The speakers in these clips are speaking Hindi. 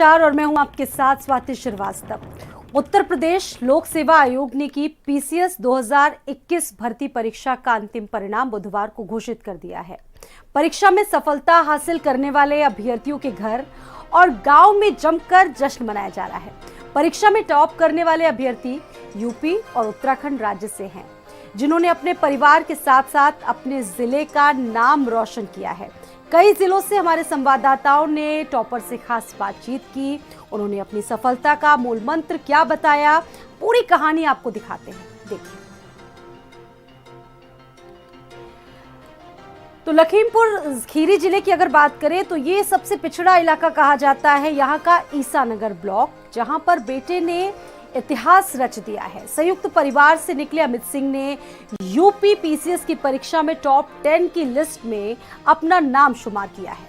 और मैं हूं आपके साथ स्वाति श्रीवास्तव। उत्तर प्रदेश लोक सेवा आयोग ने की पीसीएस 2021 भर्ती परीक्षा का अंतिम परिणाम बुधवार को घोषित कर दिया है। परीक्षा में सफलता हासिल करने वाले अभ्यर्थियों के घर और गांव में जमकर जश्न मनाया जा रहा है। परीक्षा में टॉप करने वाले अभ्यर्थी यूपी और उत्तराखंड राज्य से हैं, जिन्होंने अपने परिवार के साथ साथ अपने जिले का नाम रोशन किया है। कई जिलों से हमारे संवाददाताओं ने टॉपर से खास बातचीत की। उन्होंने अपनी सफलता का मूल मंत्र क्या बताया, पूरी कहानी आपको दिखाते हैं, देखिए। तो लखीमपुर खीरी जिले की अगर बात करें तो ये सबसे पिछड़ा इलाका कहा जाता है। यहाँ का ईसानगर ब्लॉक, जहां पर बेटे ने इतिहास रच दिया है। संयुक्त परिवार से निकले अमित सिंह ने यूपी पीसीएस की परीक्षा में टॉप 10 की लिस्ट में अपना नाम शुमार किया है।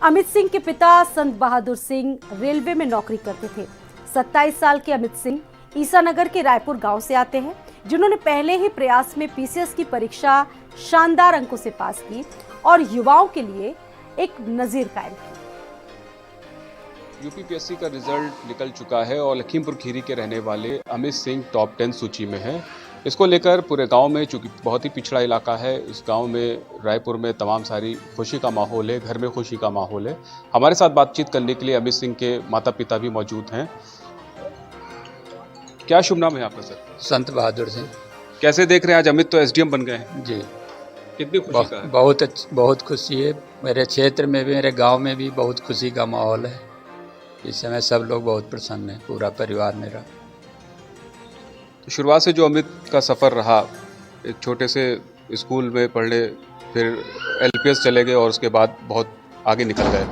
अमित सिंह के पिता संत बहादुर सिंह रेलवे में नौकरी करते थे। 27 साल के अमित सिंह ईसानगर के रायपुर गांव से आते हैं, जिन्होंने पहले ही प्रयास में पीसीएस की परीक्षा शानदार अंकों से पास की और युवाओं के लिए एक नजीर कायम की। यूपीपीएससी का रिजल्ट निकल चुका है और लखीमपुर खीरी के रहने वाले अमित सिंह टॉप 10 सूची में हैं। इसको लेकर पूरे गांव में, चूंकि बहुत ही पिछड़ा इलाका है, इस गांव में रायपुर में तमाम सारी खुशी का माहौल है, घर में खुशी का माहौल है। हमारे साथ बातचीत करने के लिए अमित सिंह के माता पिता भी मौजूद हैं। क्या शुभ नाम है आपका सर? संत बहादुर सिंह। कैसे देख रहे हैं आज अमित तो एसडीएम बन गए हैं? जी, कितनी खुशी का है? बहुत खुशी है। मेरे क्षेत्र में भी, मेरे गांव में भी बहुत खुशी का माहौल है। इस समय सब लोग बहुत प्रसन्न हैं, पूरा परिवार मेरा। तो शुरुआत से जो अमित का सफ़र रहा, एक छोटे से स्कूल में पढ़ने, फिर एलपीएस चले गए और उसके बाद बहुत आगे निकल गए,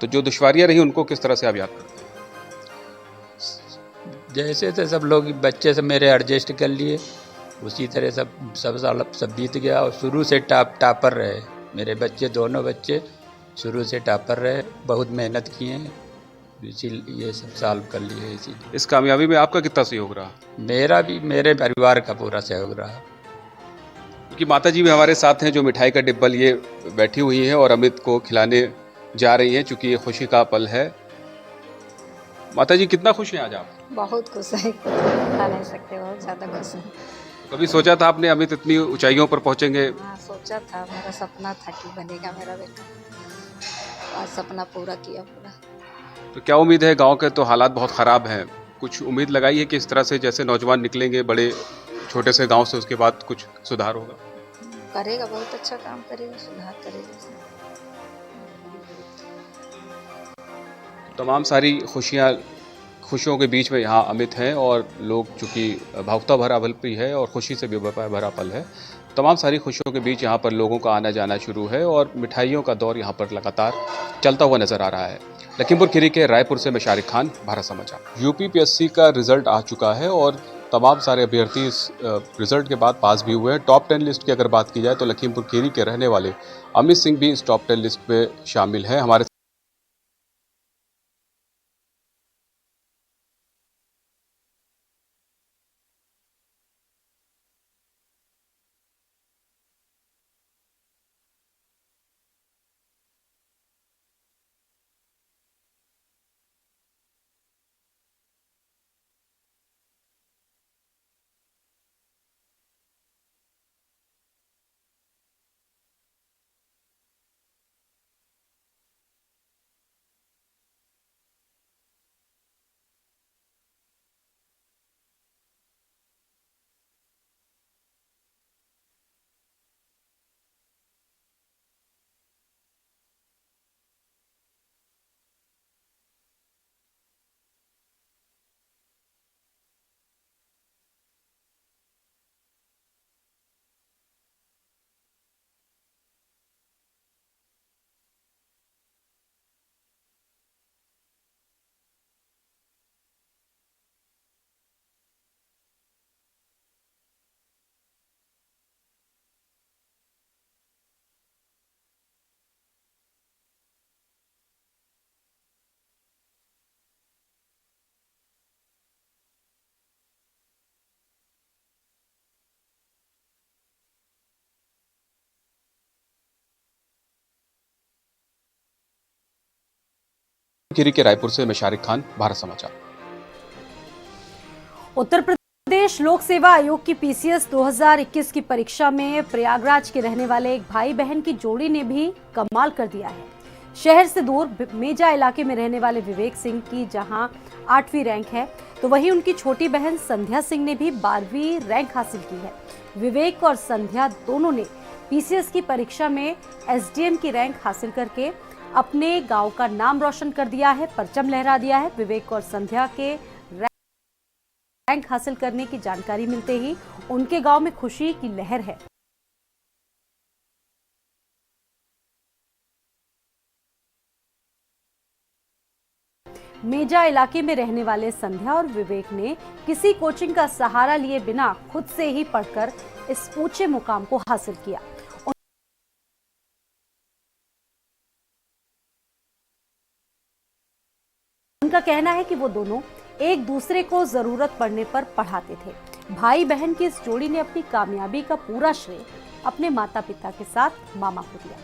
तो जो दुश्वारियाँ रही उनको किस तरह से आप याद करते हैं? जैसे थे सब लोग, बच्चे से मेरे एडजस्ट कर लिए, उसी तरह सब बीत गया। और शुरू से टापर रहे मेरे बच्चे, दोनों बच्चे शुरू से टापर रहे, बहुत मेहनत किए, ये सब सॉल्व कर लिए। इसी इस कामयाबी में आपका कितना सहयोग रहा? मेरा भी, मेरे परिवार का पूरा सहयोग रहा। क्योंकि माता जी भी हमारे साथ हैं, जो मिठाई का डिब्बा लिए बैठी हुई हैं और अमित को खिलाने जा रही हैं, चूँकि ये खुशी का पल है। माता जी, कितना खुश हैं आज आप? बहुत खुश है, बता नहीं सकते, बहुत ज़्यादा खुश है। कभी सोचा था आपने अमित इतनी ऊंचाइयों पर पहुंचेंगे? हाँ, सोचा था, मेरा सपना था कि बनेगा मेरा बेटा। आज सपना पूरा किया पूरा। तो क्या उम्मीद है? गांव के तो हालात बहुत ख़राब हैं, कुछ उम्मीद लगाई है कि इस तरह से जैसे नौजवान निकलेंगे बड़े छोटे से गांव से, उसके बाद कुछ सुधार होगा? करेगा, बहुत अच्छा काम करेगा, सुधार करेगा। तमाम सारी खुशियों के बीच में यहाँ अमित हैं और लोग, चूँकि भावुकता भरा पल भी है और खुशी से भी भरा पल है, तमाम सारी खुशियों के बीच यहाँ पर लोगों का आना जाना शुरू है और मिठाइयों का दौर यहाँ पर लगातार चलता हुआ नजर आ रहा है। लखीमपुर खीरी के रायपुर से मैं शारिक खान, भारत समाचार। यूपीपीएससी का रिजल्ट आ चुका है और तमाम सारे अभ्यर्थी इस रिजल्ट के बाद पास भी हुए हैं। टॉप 10 लिस्ट की अगर बात की जाए तो लखीमपुर खीरी के रहने वाले अमित सिंह भी इस टॉप 10 लिस्ट में शामिल हैं। हमारे खीरी के रायपुर से मैं शारिक खान, भारत समाचार। उत्तर प्रदेश लोक सेवा आयोग की पीसीएस 2021 की परीक्षा में प्रयागराज के रहने वाले एक भाई बहन की जोड़ी ने भी कमाल कर दिया है। शहर से दूर मेजा इलाके में रहने वाले विवेक सिंह की जहां 8वीं रैंक है, तो वहीं उनकी छोटी बहन संध्या सिंह ने भी 12वीं रैंक हासिल की है। विवेक और संध्या दोनों ने पीसीएस की परीक्षा में एसडीएम की रैंक हासिल करके अपने गांव का नाम रोशन कर दिया है, परचम लहरा दिया है। विवेक और संध्या के रैंक हासिल करने की जानकारी मिलते ही उनके गांव में खुशी की लहर है। मेजा इलाके में रहने वाले संध्या और विवेक ने किसी कोचिंग का सहारा लिए बिना खुद से ही पढ़कर इस ऊंचे मुकाम को हासिल किया। उनका कहना है कि वो दोनों एक दूसरे को जरूरत पड़ने पर पढ़ाते थे। भाई बहन की इस जोड़ी ने अपनी कामयाबी का पूरा श्रेय अपने माता पिता के साथ मामा को दिया।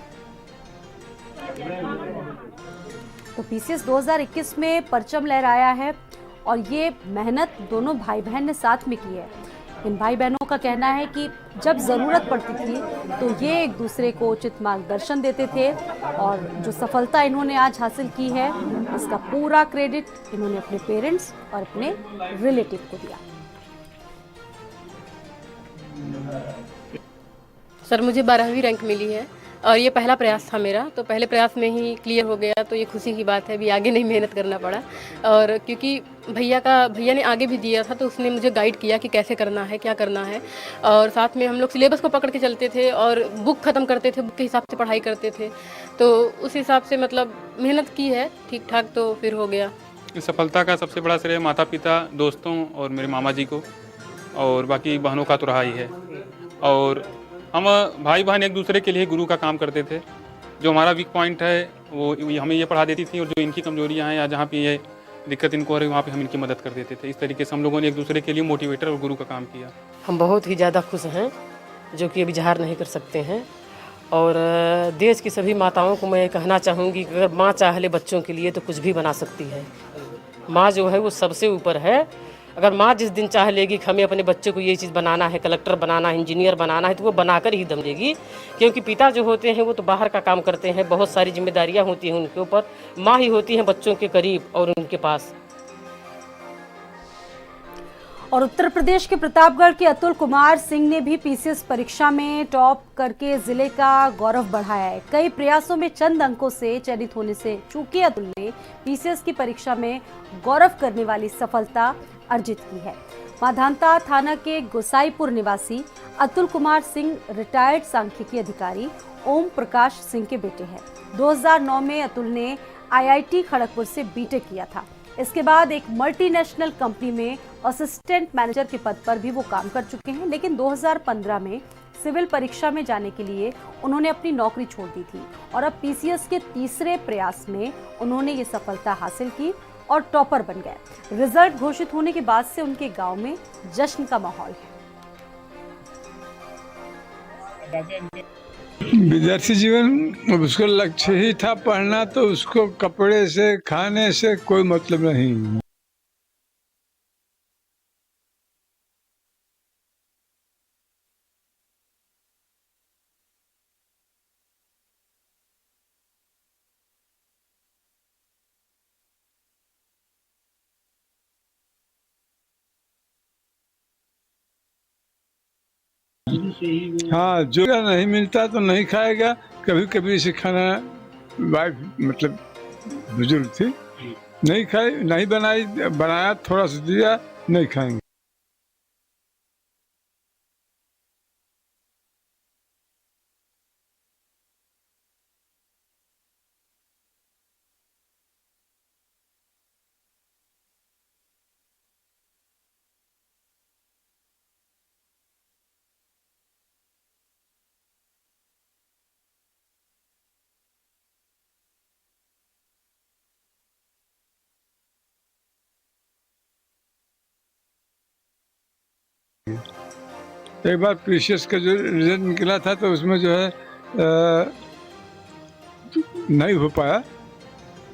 तो पीसीएस 2021 में परचम लहराया है और ये मेहनत दोनों भाई बहन ने साथ में की है। इन भाई बहनों का कहना है कि जब ज़रूरत पड़ती थी तो ये एक दूसरे को उचित मार्गदर्शन देते थे और जो सफलता इन्होंने आज हासिल की है इसका पूरा क्रेडिट इन्होंने अपने पेरेंट्स और अपने रिलेटिव को दिया। सर मुझे 12वीं रैंक मिली है और ये पहला प्रयास था मेरा, तो पहले प्रयास में ही क्लियर हो गया, तो ये खुशी की बात है। अभी आगे नहीं मेहनत करना पड़ा और क्योंकि भैया ने आगे भी दिया था तो उसने मुझे गाइड किया कि कैसे करना है, क्या करना है। और साथ में हम लोग सिलेबस को पकड़ के चलते थे और बुक ख़त्म करते थे, बुक के हिसाब से पढ़ाई करते थे, तो उस हिसाब से मतलब मेहनत की है ठीक ठाक, तो फिर हो गया। इस सफलता का सबसे बड़ा श्रेय माता पिता, दोस्तों और मेरे मामा जी को, और बाकी बहनों का तो रहा ही है। और हम भाई बहन एक दूसरे के लिए गुरु का काम करते थे। जो हमारा वीक पॉइंट है वो हमें ये पढ़ा देती थी और जो इनकी कमजोरियां हैं या जहाँ पे ये दिक्कत इनको हो रही है वहाँ पे हम इनकी मदद कर देते थे। इस तरीके से हम लोगों ने एक दूसरे के लिए मोटिवेटर और गुरु का काम किया। हम बहुत ही ज़्यादा खुश हैं, जो कि अभी इजहार नहीं कर सकते हैं। और देश की सभी माताओं को मैं कहना चाहूँगी कि अगर माँ चाह ले बच्चों के लिए तो कुछ भी बना सकती है। माँ जो है वो सबसे ऊपर है। अगर माँ जिस दिन चाह लेगी कि हमें अपने बच्चे को ये चीज़ बनाना है, कलेक्टर बनाना है, इंजीनियर बनाना है, तो वो बनाकर ही दम देगी। क्योंकि पिता जो होते हैं वो तो बाहर का काम करते हैं, बहुत सारी जिम्मेदारियाँ होती हैं उनके ऊपर। माँ ही होती हैं बच्चों के करीब और उनके पास। और उत्तर प्रदेश के प्रतापगढ़ के अतुल कुमार सिंह ने भी पीसीएस परीक्षा में टॉप करके जिले का गौरव बढ़ाया है। कई प्रयासों में चंद अंकों से चयनित होने से चूके अतुल ने पीसीएस की परीक्षा में गौरव करने वाली सफलता अर्जित की है। माधांता थाना के गोसाईपुर निवासी अतुल कुमार सिंह रिटायर्ड सांख्यिकी अधिकारी ओम प्रकाश सिंह के बेटे हैं। 2009 में अतुल ने आईआईटी खड़गपुर से बीटेक किया था। इसके बाद एक मल्टीनेशनल कंपनी में असिस्टेंट मैनेजर के पद पर भी वो काम कर चुके हैं, लेकिन 2015 में सिविल परीक्षा में जाने के लिए उन्होंने अपनी नौकरी छोड़ दी थी और अब पीसीएस के तीसरे प्रयास में उन्होंने ये सफलता हासिल की और टॉपर बन गए। रिजल्ट घोषित होने के बाद से उनके गांव में जश्न का माहौल है। विद्यार्थी जीवन उसका लक्ष्य ही था पढ़ना, तो उसको कपड़े से खाने से कोई मतलब नहीं। हाँ, जो नहीं मिलता तो नहीं खाएगा। कभी कभी इसे खाना वाइफ मतलब बुजुर्ग थी, नहीं खाई, नहीं बनाई, बनाया थोड़ा सा दिया, नहीं खाएंगे। एक बार पीसीएस का जो रिजल्ट निकला था तो उसमें जो है नहीं हो पाया,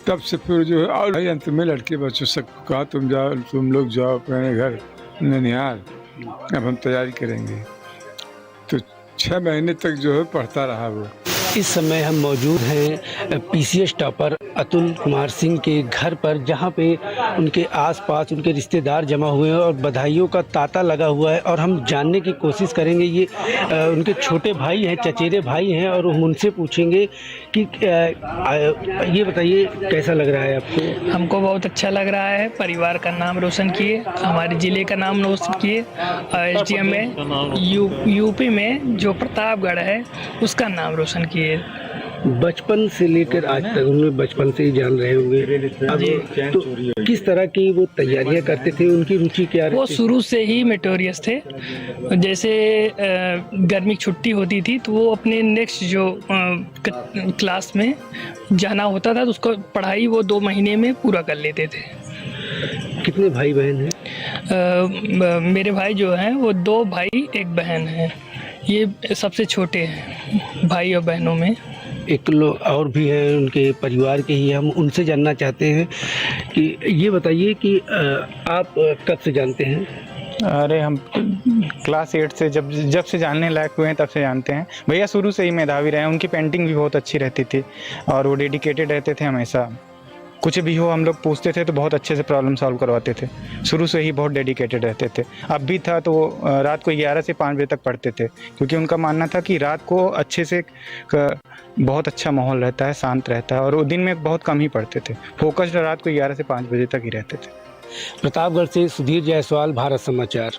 तब से फिर जो है और भाई अंत में लड़के बच्चों सबको कहा तुम लोग जाओ अपने घर ननिहाल, अब हम तैयारी करेंगे। तो 6 महीने तक जो है पढ़ता रहा वो। इस समय हम मौजूद हैं पीसीएस टॉपर अतुल कुमार सिंह के घर पर, जहां पे उनके आसपास उनके रिश्तेदार जमा हुए हैं और बधाइयों का तांता लगा हुआ है। और हम जानने की कोशिश करेंगे, ये उनके छोटे भाई हैं, चचेरे भाई हैं, और हम उनसे पूछेंगे कि ये बताइए कैसा लग रहा है आपको? हमको बहुत अच्छा लग रहा है। परिवार का नाम रोशन किए, हमारे ज़िले का नाम रोशन किए, और एसडीएम में यूपी में जो प्रतापगढ़ है उसका नाम रोशन किए। बचपन से लेकर आज तक उन्हें बचपन से ही जान रहे होंगे। अब तो किस तरह की वो तैयारियां करते थे, उनकी रुचि क्या रहती? वो शुरू से ही मेटोरियस थे। जैसे गर्मी की छुट्टी होती थी तो वो अपने नेक्स्ट जो क्लास में जाना होता था तो उसको पढ़ाई वो 2 महीने में पूरा कर लेते थे। कितने भाई बहन हैं? मेरे भाई जो हैं वो 2 भाई 1 बहन है। ये सबसे छोटे हैं भाई और बहनों में। एक लोग और भी हैं उनके परिवार के ही, हम उनसे जानना चाहते हैं कि ये बताइए कि आप कब से जानते हैं? अरे हम क्लास 8 से जब से जानने लायक हुए हैं तब से जानते हैं। भैया शुरू से ही मेधावी रहे हैं, उनकी पेंटिंग भी बहुत अच्छी रहती थी और वो डेडिकेटेड रहते थे हमेशा। कुछ भी हो हम लोग पूछते थे तो बहुत अच्छे से प्रॉब्लम सॉल्व करवाते थे। शुरू से ही बहुत डेडिकेटेड रहते थे। अब भी था तो वो रात को 11 से 5 बजे तक पढ़ते थे, क्योंकि उनका मानना था कि रात को अच्छे से बहुत अच्छा माहौल रहता है, शांत रहता है, और वो दिन में बहुत कम ही पढ़ते थे। फोकस्ड रात को 11 से 5 बजे तक ही रहते थे। प्रतापगढ़ से सुधीर जायसवाल, भारत समाचार।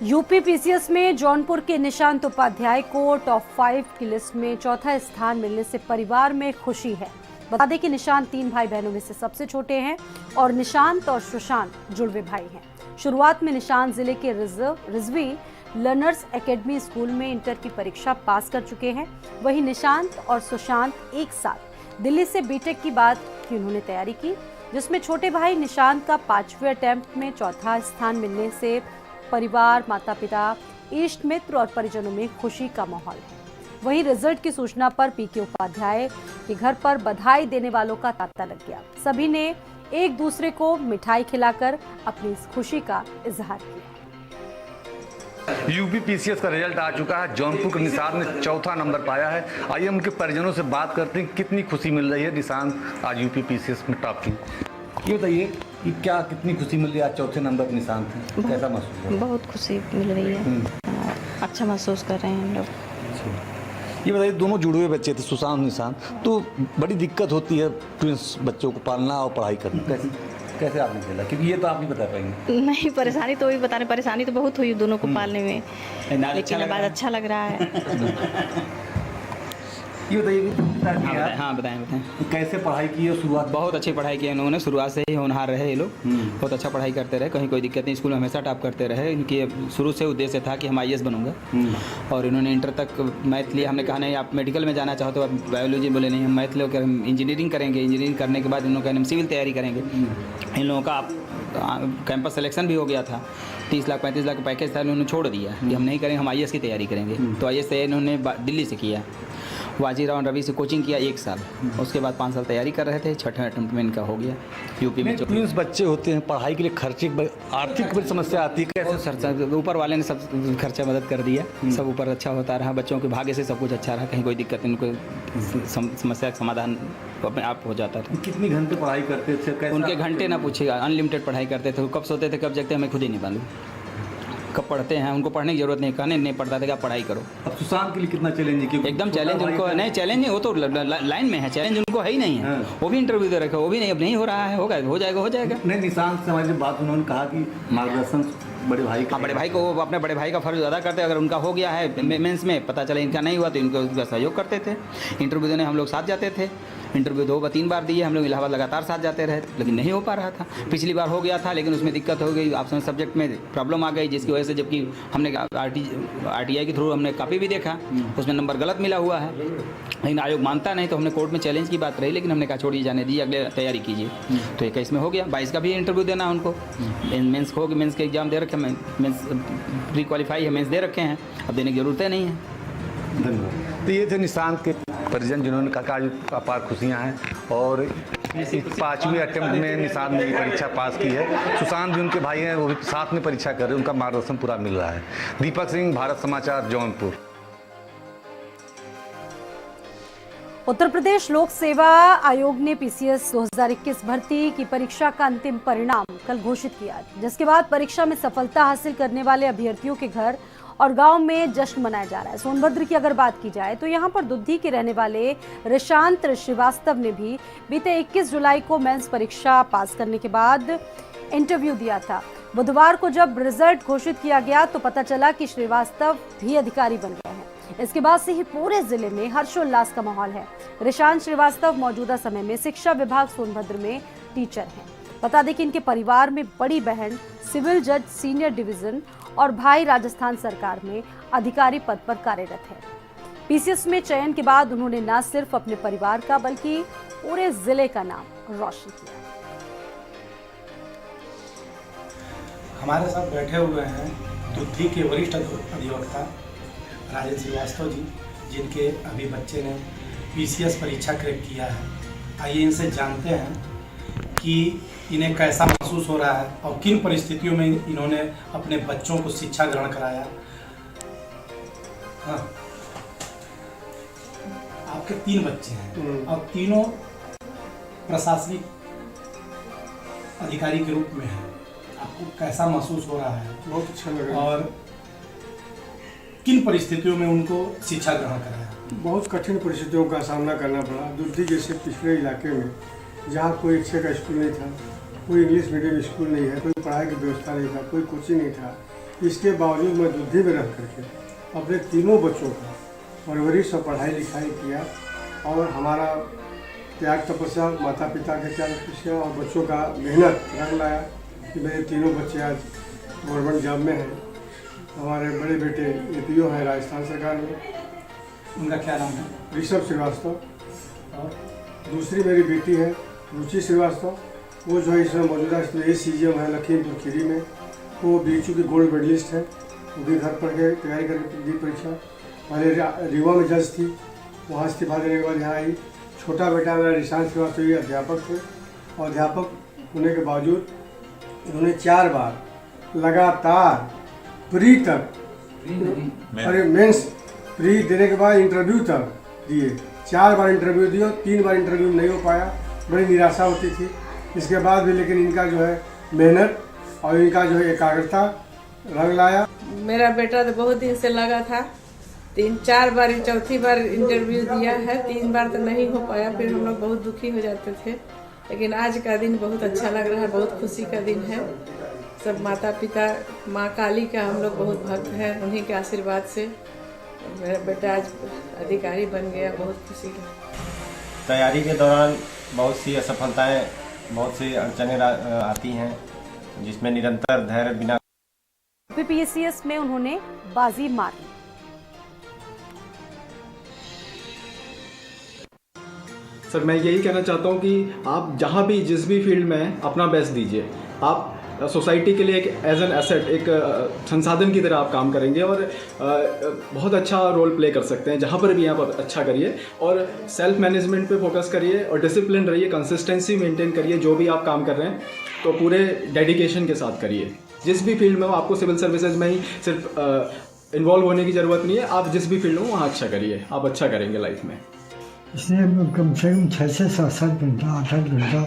यूपी पीसीएस में जौनपुर के निशांत उपाध्याय को टॉप 5 की लिस्ट में 4था स्थान मिलने से परिवार में खुशी है। बता दें कि निशांत 3 भाई बहनों में से सबसे छोटे हैं और निशांत और सुशांत जुड़वे भाई हैं। शुरुआत में निशांत जिले के रिजवी लर्नर्स एकेडमी स्कूल में इंटर की परीक्षा पास कर चुके हैं। वहीं निशांत और सुशांत एक साथ दिल्ली से बीटेक की बात की उन्होंने तैयारी की, जिसमें छोटे भाई निशांत का 5वें अटेम्प्ट में 4था स्थान मिलने से परिवार, माता पिता, इष्ट मित्र और परिजनों में खुशी का माहौल है। वहीं रिजल्ट की सूचना पर पीके उपाध्याय के घर पर बधाई देने वालों का तांता लग गया। सभी ने एक दूसरे को मिठाई खिलाकर अपनी इस खुशी का इजहार किया। यूपी पीसीएस का रिजल्ट आ चुका है। जौनपुर के निशांत ने 4था नंबर पाया है। आइए उनके परिजनों से बात करते हैं, कितनी खुशी मिल रही है निशांत आज यूपी पीसीएस में टॉप की। ये बताइए कि क्या कितनी खुशी मिल रही है आज 4थे नंबर पर निशांत है, कैसा महसूस है? बहुत खुशी मिल रही है, अच्छा महसूस कर रहे हैं हम लोग। ये बताइए, दोनों जुड़े हुए बच्चे थे सुशांत निशांत, तो बड़ी दिक्कत होती है ट्विंस बच्चों को पालना और पढ़ाई करना, कैसे आपने झेला? क्योंकि ये तो आप नहीं बता पाएंगे। नहीं, परेशानी तो वही बता रहे, परेशानी तो बहुत हुई दोनों को पालने में, लेकिन बाद अच्छा लग रहा है। ये बताइए, हाँ बताएं। कैसे पढ़ाई की है? शुरुआत बहुत अच्छी पढ़ाई की है इन्होंने, शुरुआत से ही होनहार रहे ये लोग। बहुत अच्छा पढ़ाई करते रहे, कहीं कोई दिक्कत नहीं, स्कूल में हमेशा टॉप करते रहे। इनकी शुरू से उद्देश्य था कि हम IAS बनूंगा, और इन्होंने इंटर तक मैथ लिया। हमने कहा नहीं आप मेडिकल में जाना चाहो तो आप बायोलॉजी, बोले नहीं हम मैथ लेकर हम इंजीनियरिंग करेंगे। इंजीनियरिंग करने के बाद इन लोगों का हम सिविल तैयारी करेंगे। इन लोगों का कैंपस सिलेक्शन भी हो गया था, 30 लाख 35 लाख का पैकेज था, उन्होंने छोड़ दिया कि हम नहीं करेंगे, हम IAS की तैयारी करेंगे। तो IAS तैयारी इन्होंने दिल्ली से किया, वाजीराव रवि से कोचिंग किया 1 साल। उसके बाद 5 साल तैयारी कर रहे थे, 6ठे अटेम्प्ट में इनका हो गया। यूपी में ट्विंस बच्चे होते हैं, पढ़ाई के लिए खर्चे आर्थिक बड़ी समस्या आती है, कैसे? ऊपर वाले ने सब खर्चा मदद कर दिया, सब ऊपर अच्छा होता रहा, बच्चों के भाग्य से सब कुछ अच्छा रहा, कहीं कोई दिक्कत नहीं, कोई समस्या का समाधान अपने आप हो जाता था। कितनी घंटे पढ़ाई करते थे? उनके घंटे ना पूछिएगा, अनलिमिटेड पढ़ाई करते थे। कब सोते थे कब जगते हमें खुद ही नहीं मालूम। कब पढ़ते हैं उनको पढ़ने की जरूरत नहीं, कहने नहीं पढ़ता था कि आप पढ़ाई करो। अब सुशांत के लिए कितना चैलेंज है? एकदम चैलेंज उनको नहीं, चैलेंज नहीं, वो तो लाइन में है, चैलेंज उनको है ही नहीं है। वो भी इंटरव्यू दे रखे, वो भी नहीं, अब नहीं हो रहा है, होगा हो जाएगा। नहीं, निशांत से हमारी बात उन्होंने कहा कि मार्गदर्शन बड़े भाई का, बड़े भाई को, वो अपने बड़े भाई का फर्ज अदा करते। अगर उनका हो गया है मेंस में, पता चला इनका नहीं हुआ तो इनको उसका सहयोग करते थे। इंटरव्यू देने हम लोग साथ जाते थे, इंटरव्यू 2-3 बार दिए हम लोग, इलाहाबाद लगातार साथ जाते रहे, लेकिन नहीं हो पा रहा था। पिछली बार हो गया था लेकिन उसमें दिक्कत हो गई, ऑप्शनल सब्जेक्ट में प्रॉब्लम आ गई, जिसकी वजह से जबकि हमने RTI के थ्रू हमने कॉपी भी देखा, उसमें नंबर गलत मिला हुआ है, लेकिन आयोग मानता नहीं, तो हमने कोर्ट में चैलेंज की बात रही, लेकिन हमने कहा छोड़िए जाने दीजिए, अगले तैयारी कीजिए। तो 21 में हो गया, 22 का भी इंटरव्यू देना उनको, मेंस हो गया, मेंस के एग्जाम दे रखे, मेंस प्री क्वालिफाई है, मेंस दे रखे हैं, अब देने की जरूरत नहीं है। धन्यवाद। तो ये थे निशांत के परिजन, जिन्होंने कहा आज अपार खुशियाँ हैं और इस 5वीं अटेम्प्ट में निषाद ने परीक्षा पास की है। सुशांत भी उनके भाई हैं, वो भी साथ में परीक्षा कर रहे हैं, उनका मार्गदर्शन पूरा मिल रहा है। दीपक सिंह, भारत समाचार, जौनपुर। उत्तर प्रदेश लोक सेवा आयोग ने पीसीएस 2021 भर्ती की परीक्षा का अंतिम परिणाम कल घोषित किया, जिसके बाद परीक्षा में सफलता हासिल करने वाले अभ्यर्थियों के घर और गांव में जश्न मनाया जा रहा है। सोनभद्र की अगर बात की जाए तो यहां पर दुद्धी के रहने वाले ऋषांत श्रीवास्तव ने भी बीते 21 जुलाई को मेंस परीक्षा पास करने के बाद इंटरव्यू दिया था। बुधवार को जब रिजल्ट घोषित किया गया तो पता चला कि श्रीवास्तव भी अधिकारी बन गए हैं। इसके बाद से ही पूरे जिले में हर्षोल्लास का माहौल है। ऋषांत श्रीवास्तव मौजूदा समय में शिक्षा विभाग सोनभद्र में टीचर हैं। बता दें कि इनके परिवार में बड़ी बहन सिविल जज सीनियर डिवीजन और भाई राजस्थान सरकार में अधिकारी पद पर कार्यरत है। पीसीएस में चयन के बाद उन्होंने न सिर्फ अपने परिवार का बल्कि पूरे जिले का नाम रोशन किया। हमारे साथ बैठे हुए हैं दुद्धी के वरिष्ठ अधिवक्ता राजेंद्र श्रीवास्तव जी, जिनके अभी बच्चे ने पीसीएस परीक्षा क्रैक किया है। आइए इनसे जानते हैं कि इन्हें कैसा महसूस हो रहा है और किन परिस्थितियों में इन्होंने अपने बच्चों को शिक्षा ग्रहण कराया। हाँ, आपके 3 बच्चे हैं और तीनों प्रशासनिक अधिकारी के रूप में हैं। आपको कैसा महसूस हो रहा है? बहुत अच्छा लग रहा है। और किन परिस्थितियों में उनको शिक्षा ग्रहण कराया? बहुत कठिन परिस्थितियों का सामना करना पड़ा। दुद्धी जैसे पिछड़े इलाके में जहाँ कोई अच्छे का स्कूल नहीं था, कोई इंग्लिश मीडियम स्कूल नहीं है, कोई पढ़ाई की व्यवस्था नहीं था, कोई कोचिंग नहीं था, इसके बावजूद मैं दुद्धी में रह करके अपने तीनों बच्चों का परवरिश और पढ़ाई लिखाई किया और हमारा त्याग तपस्या, माता पिता के त्याग तपस्या और बच्चों का मेहनत रंग लाया कि मेरे तीनों बच्चे आज गवर्नमेंट जॉब में हैं। हमारे बड़े बेटे एपीओ हैं राजस्थान सरकार में, उनका क्या नाम है? ऋषभ श्रीवास्तव। और दूसरी मेरी बेटी है रुचि श्रीवास्तव, वो जो है इसमें मौजूदा ACGM है लखीमपुर खीरी में, वो BHU की गोल्ड मेडलिस्ट है, वो भी घर पर के तैयारी करके दी परीक्षा। पहले रीवा में जज थी, वहाँ इस्तीफा देने के बाद यहाँ आई। छोटा बेटा मेरा ऋषांत श्रीवास्तव ये अध्यापक थे और अध्यापक होने के बावजूद उन्होंने 4 बार लगातार प्री तक, अरे मेंस प्री देने के बाद इंटरव्यू तक दिए। 4 बार इंटरव्यू दिए, 3 बार इंटरव्यू नहीं हो पाया, बड़ी निराशा होती थी। इसके बाद भी लेकिन इनका जो है मेहनत और इनका जो है एकाग्रता रंग लाया। मेरा बेटा तो बहुत दिन से लगा था, 3-4 बार, चौथी बार इंटरव्यू दिया है, 3 बार तो नहीं हो पाया, फिर हम लोग बहुत दुखी हो जाते थे। लेकिन आज का दिन बहुत अच्छा लग रहा है, बहुत खुशी का दिन है। सब माता पिता माँ काली का हम लोग बहुत भक्त हैं, उन्हीं के आशीर्वाद से मेरा बेटा आज अधिकारी बन गया, बहुत खुशी है। तैयारी के दौरान बहुत सी असफलताएं, बहुत सी अड़चनें आती हैं, जिसमें निरंतर धैर्य बिना पीसीएस में उन्होंने बाजी मारी। सर मैं यही कहना चाहता हूँ कि आप जहाँ भी जिस भी फील्ड में हैं अपना बेस्ट दीजिए। आप सोसाइटी के लिए एक एज एन एसेट, एक संसाधन की तरह आप काम करेंगे और बहुत अच्छा रोल प्ले कर सकते हैं। जहाँ पर भी आप अच्छा करिए और सेल्फ मैनेजमेंट पे फोकस करिए और डिसिप्लिन रहिए, कंसिस्टेंसी मेंटेन करिए। जो भी आप काम कर रहे हैं तो पूरे डेडिकेशन के साथ करिए। जिस भी फील्ड में हो, आपको सिविल सर्विसेज में ही सिर्फ इन्वॉल्व होने की ज़रूरत नहीं है। आप जिस भी फील्ड में हो वहाँ अच्छा करिए, आप अच्छा करेंगे लाइफ में। इसने कम से कम 6 से 7 घंटा 8 घंटा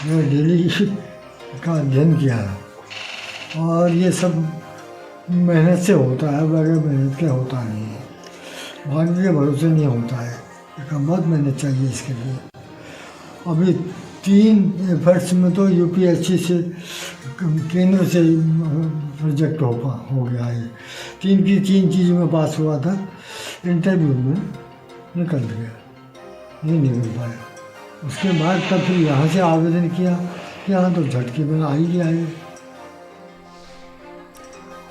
डेली का अध्ययन किया है और ये सब मेहनत से होता है, बगैर मेहनत के होता नहीं है। भाग्य के भरोसे नहीं होता है, लेकिन बहुत मेहनत चाहिए इसके लिए। अभी 3 एफर्ट्स में तो यूपीएससी से केंद्र से प्रोजेक्ट हो गया है। 3 चीज़ में पास हुआ था, इंटरव्यू में निकल गया, नहीं निकल पाया। उसके बाद तब फिर यहाँ से आवेदन किया, यहाँ तो झटके में आ ही गया है।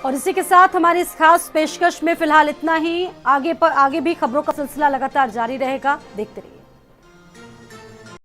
और इसी के साथ हमारी इस खास पेशकश में फिलहाल इतना ही। आगे भी खबरों का सिलसिला लगातार जारी रहेगा, देखते रहिए।